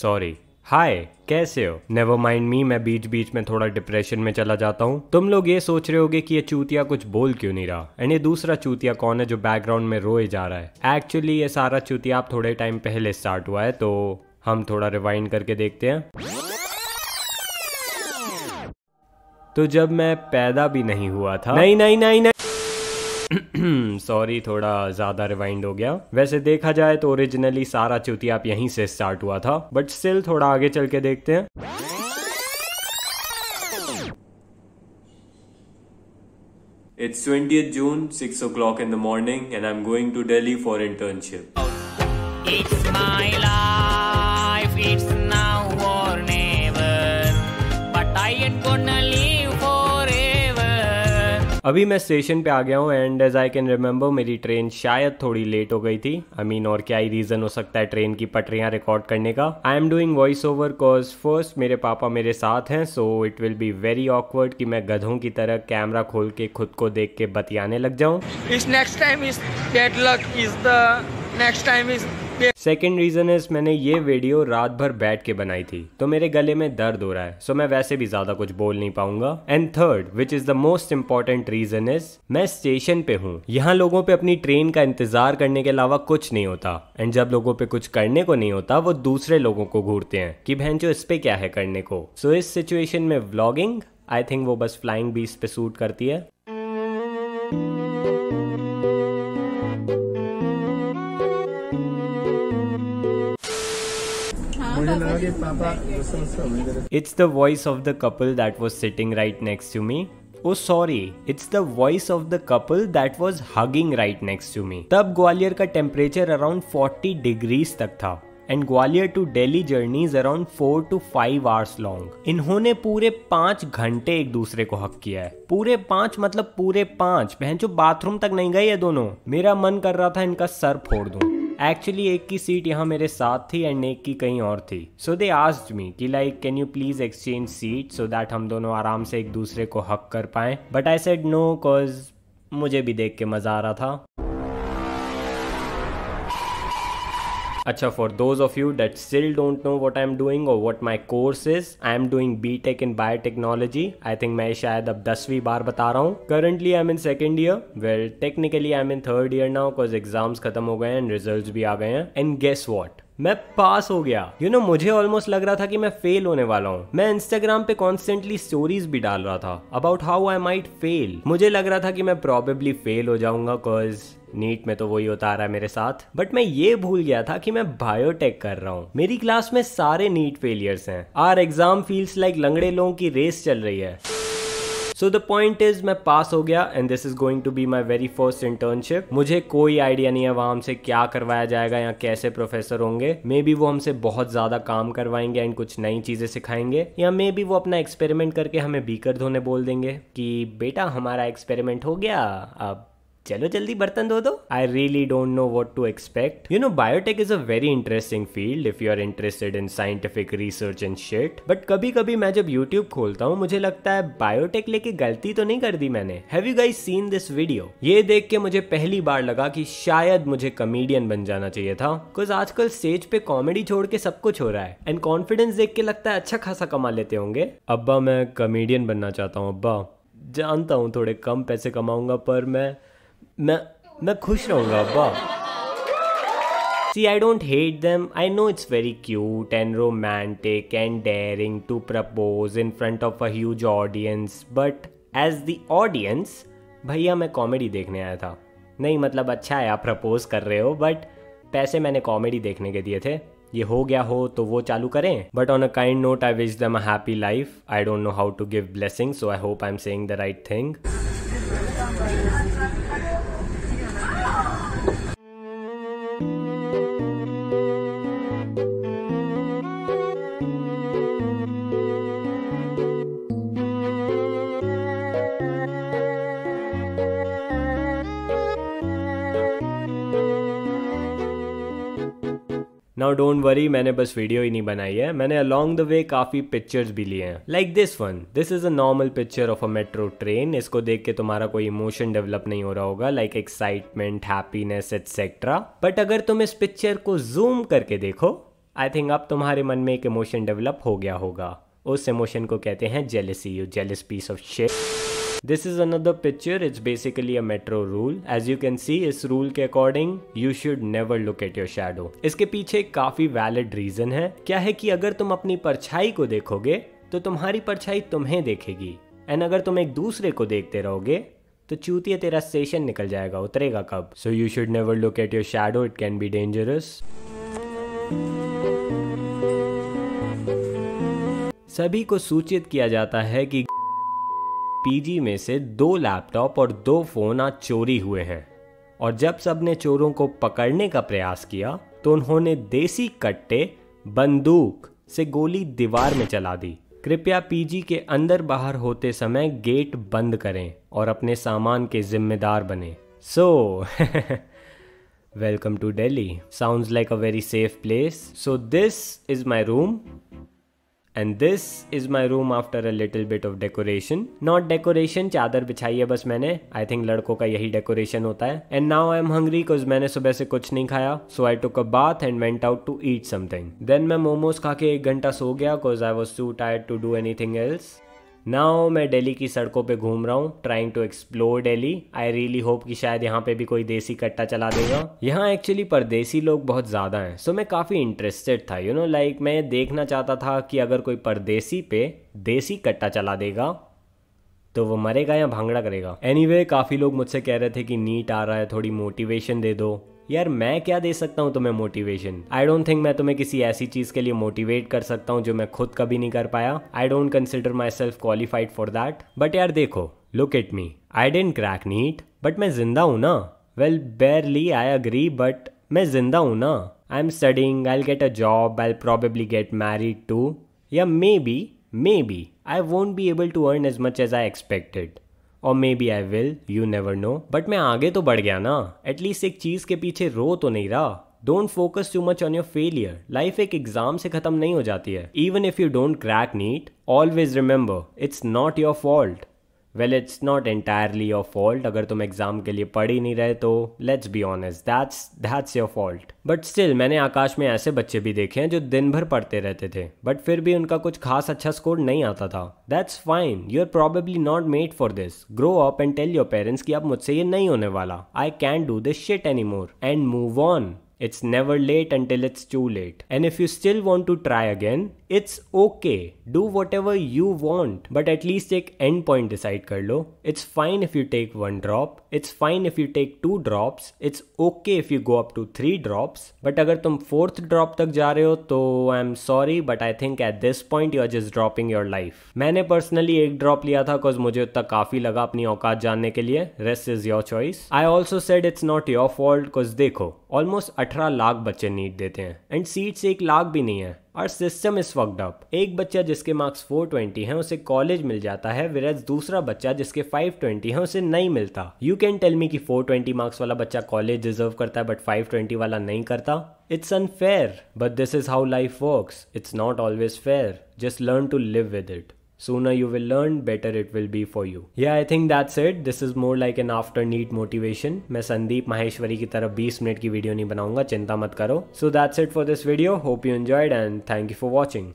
Sorry. हाय, कैसे हो? Never mind मी, मैं बीच बीच में थोड़ा डिप्रेशन में चला जाता हूँ। तुम लोग ये सोच रहे होगे कि ये चूतिया कुछ बोल क्यों नहीं रहा, एंड ये दूसरा चूतिया कौन है जो बैकग्राउंड में रोए जा रहा है। एक्चुअली ये सारा चूतिया आप थोड़े टाइम पहले स्टार्ट हुआ है, तो हम थोड़ा रिवाइंड करके देखते हैं। तो जब मैं पैदा भी नहीं हुआ था, नहीं सॉरी, थोड़ा ज्यादा रिवाइंड हो गया। वैसे देखा जाए तो ओरिजिनली सारा चूतिया आप यहीं से स्टार्ट हुआ था, बट स्टिल थोड़ा आगे चल के देखते हैं। It's 20th June, 6 o'clock in the morning, and I'm going to Delhi for internship. It's my life, it's now or never, but I ain't gonna live forever. अभी मैं स्टेशन पे आ गया हूँ, and as I can remember मेरी train शायद थोड़ी late हो गई थी। आई मीन, और क्या ही रीजन हो सकता है ट्रेन की पटरियां रिकॉर्ड करने का। आई am doing voice over cause first मेरे पापा मेरे साथ हैं, so it will be very awkward कि मैं गधों की तरह कैमरा खोल के खुद को देख के बतियाने लग जाऊं। Is next time is bad luck, is the next time is second reason is मैंने ये वीडियो रात भर बैठ के बनाई थी, तो मेरे गले में दर्द हो रहा है, सो मैं वैसे भी ज्यादा कुछ बोल नहीं पाऊंगा। And third, which is the most important reason is मैं स्टेशन पे हूँ। यहाँ लोगों पे अपनी ट्रेन का इंतजार करने के अलावा कुछ नहीं होता, एंड जब लोगों पे कुछ करने को नहीं होता वो दूसरे लोगों को घूरते हैं कि बहनचो इस पे क्या है करने को। सो इस सिचुएशन में व्लॉगिंग, आई थिंक वो बस फ्लाइंग बीस्ट पे सूट करती है। It's the voice of the couple that was sitting right next to me. Oh sorry, it's the voice of the couple that was hugging right next to me. तब ग्वालियर का temperature around 40 degrees तक था, and Gwalior to Delhi journey is around 4 to 5 hours लॉन्ग। इन्होंने पूरे 5 घंटे एक दूसरे को हक किया है। पूरे 5 मतलब पूरे 5। बहनचो बाथरूम तक नहीं गए ये दोनों। मेरा मन कर रहा था इनका सर फोड़ दूं। एक्चुअली एक की सीट यहाँ मेरे साथ थी एंड एक की कहीं और थी, सो दे आस्क्ड मी कि like can you please exchange seat so that हम दोनों आराम से एक दूसरे को हक कर पाए। But I said no, cause मुझे भी देख के मजा आ रहा था। अच्छा, for those of you that still don't know what I am doing और what my course is, I am doing BTech in biotechnology. I think मैं शायद अब 10वीं बार बता रहा हूँ। Currently I am in second year, well technically I am in third year now, because exams खत्म हो गए हैं एंड रिजल्ट्स भी आ गए हैं। एंड गेस व्हाट, मैं पास हो गया। यू नो, मुझे ऑलमोस्ट लग रहा था कि मैं फेल होने वाला हूँ। मैं इंस्टाग्राम पे कॉन्स्टेंटली स्टोरीज भी डाल रहा था about how I might fail. मुझे लग रहा था कि मैं प्रोबेबली फेल हो जाऊंगा, कॉज नीट में तो वही होता आ रहा है मेरे साथ। बट मैं ये भूल गया था कि मैं बायोटेक कर रहा हूँ। मेरी क्लास में सारे नीट फेलियर्स हैं। आर एग्जाम फील्स लाइक लंगड़े लोगों की रेस चल रही है। सो द पॉइंट इज मैं पास हो गया and this is going to be my very first internship. मुझे कोई आइडिया नहीं है वहां हमसे क्या करवाया जाएगा या कैसे प्रोफेसर होंगे। मे बी वो हमसे बहुत ज्यादा काम करवाएंगे एंड कुछ नई चीजें सिखाएंगे, या मे बी वो अपना एक्सपेरिमेंट करके हमें बीकर धोने बोल देंगे कि बेटा हमारा एक्सपेरिमेंट हो गया, अब चलो जल्दी बर्तन धो दो। I really don't know what to expect. You know, biotech is a very interesting field if you are interested in scientific research and shit. But कभी कभी मैं जब यूट्यूब खोलता हूँ मुझे लगता है बायोटेक लेके गलती तो नहीं कर दी मैंने। Have you guys seen this video? ये देख के मुझे पहली बार लगा कि शायद मुझे कॉमेडियन बन जाना चाहिए था, बिकॉज आजकल स्टेज पे कॉमेडी छोड़ के सब कुछ हो रहा है, एंड कॉन्फिडेंस देख के लगता है अच्छा खासा कमा लेते होंगे। अब्बा, मैं कॉमेडियन बनना चाहता हूँ अब्बा। जानता हूँ थोड़े कम पैसे कमाऊंगा, पर मैं खुश रहूंगा अब्बा। See, I don't hate them. I know it's very cute and romantic and daring to propose in front of a huge audience, but as the audience, भैया मैं कॉमेडी देखने आया था। नहीं मतलब अच्छा है आप प्रपोज कर रहे हो, बट पैसे मैंने कॉमेडी देखने के दिए थे। ये हो गया हो तो वो चालू करें। But on a kind note, I wish them a happy life. I don't know how to give blessing, so I hope I am saying the right thing. Now don't worry, मैंने बस वीडियो ही नहीं बनाई है, मैंने along the way काफी pictures भी लिए हैं। Like this one, this is a normal picture of a metro train. इसको देख के तुम्हारा कोई इमोशन डेवलप नहीं हो रहा होगा, like excitement, happiness etcetera. But अगर तुम इस पिक्चर को जूम करके देखो आई थिंक अब तुम्हारे मन में एक इमोशन डेवलप हो गया होगा, उस इमोशन को कहते हैं jealousy, you jealous piece of shit. This is another picture, it's basically a metro rule. As you can see, इस रूल के according you should never look at your shadow. इसके पीछे एक काफी वैलिड रीजन है। क्या है कि अगर तुम अपनी परछाई को देखोगे तो तुम्हारी परछाई तुम्हें देखेगी, एंड अगर तुम एक दूसरे को देखते रहोगे तो चूतिया तेरा स्टेशन निकल जाएगा, उतरेगा कब। So you should never look at your shadow, it can be dangerous. सभी को सूचित किया जाता है कि पीजी में से 2 लैपटॉप और 2 फोन आज चोरी हुए हैं, और जब सबने चोरों को पकड़ने का प्रयास किया तो उन्होंने देसी कट्टे बंदूक से गोली दीवार में चला दी। कृपया पीजी के अंदर बाहर होते समय गेट बंद करें और अपने सामान के जिम्मेदार बने। So welcome to Delhi, sounds like a very safe place. So this is my room and this is my room after a little bit of decoration. Not decoration, चादर बिछाई है बस मैंने। I think लड़कों का यही decoration होता है। And now I am hungry cause मैंने सुबह से कुछ नहीं खाया, so I took a bath and went out to eat something. Then मैं मोमोज खा के 1 घंटा सो गया cause I was too tired to do anything else. Now मैं दिल्ली की सड़कों पे घूम रहा हूँ, trying to explore Delhi. I really hope कि शायद यहाँ पे भी कोई देसी कट्टा चला देगा। यहाँ एक्चुअली परदेसी लोग बहुत ज़्यादा हैं, सो मैं काफ़ी इंटरेस्टेड था, यू नो, लाइक मैं देखना चाहता था कि अगर कोई परदेसी पे देसी कट्टा चला देगा तो वो मरेगा या भांगड़ा करेगा। एनीवे, काफ़ी लोग मुझसे कह रहे थे कि नीट आ रहा है, थोड़ी मोटिवेशन दे दो। यार मैं क्या दे सकता हूँ तुम्हें मोटिवेशन? आई डोंट थिंक मैं तुम्हें किसी ऐसी चीज़ के लिए मोटिवेट कर सकता हूँ जो मैं खुद कभी नहीं कर पाया। I don't consider myself qualified for that. But यार देखो, look at me, I didn't crack NEET but मैं जिंदा हूँ ना। Well barely, I agree, but मैं जिंदा हूँ ना। I am studying, I will get a job, I will probably get married too, या maybe I won't be able to earn as much as I expected, और maybe I will, you never know. But मैं आगे तो बढ़ गया ना, at least एक चीज़ के पीछे रो तो नहीं रहा। Don't focus too much on your failure. Life एक एग्जाम से खत्म नहीं हो जाती है। Even if you don't crack NEET, always remember it's not your fault. Well, it's not entirely your fault. अगर तुम एग्जाम के लिए पढ़ ही नहीं रहे तो let's be honest, that's your fault. But still, मैंने आकाश में ऐसे बच्चे भी देखे हैं जो दिन भर पढ़ते रहते थे बट फिर भी उनका कुछ खास अच्छा स्कोर नहीं आता था। That's fine, you are probably not made for this. Grow up and tell your parents कि अब मुझसे ये नहीं होने वाला, I can do this shit any more, and move on. It's never late until it's too late. And if you still want to try again, it's okay. Do whatever you want. But at least एक end point decide कर लो. It's fine if you take 1 drop. It's fine if you take 2 drops. It's okay if you go up to 3 drops. But अगर तुम 4th drop तक जा रहे हो तो I'm sorry, but I think at this point you are just dropping your life. मैंने personally 1 drop लिया था cause मुझे उतना काफ़ी लगा अपनी औकात जानने के लिए. Rest is your choice. I also said it's not your fault cause देखो, ऑलमोस्ट 18 लाख बच्चे नीट देते हैं एंड सीट्स 1 लाख भी नहीं है। और सिस्टम इज फक्ड अप। एक बच्चा जिसके मार्क्स 420 हैं उसे कॉलेज मिल जाता है, विराज दूसरा बच्चा जिसके 520 हैं उसे नहीं मिलता। यू कैन टेल मी कि 420 मार्क्स वाला बच्चा कॉलेज डिजर्व करता है बट 520 वाला नहीं करता। It's unfair but this is how life works. It's not always fair, just learn to live with it. Sooner you will learn, better it will be for you. Yeah, I think that's it. This is more like an after NEET motivation. मैं संदीप माहेश्वरी की तरफ 20 minute की video नहीं बनाऊंगा, चिंता मत करो. So that's it for this video. Hope you enjoyed and thank you for watching.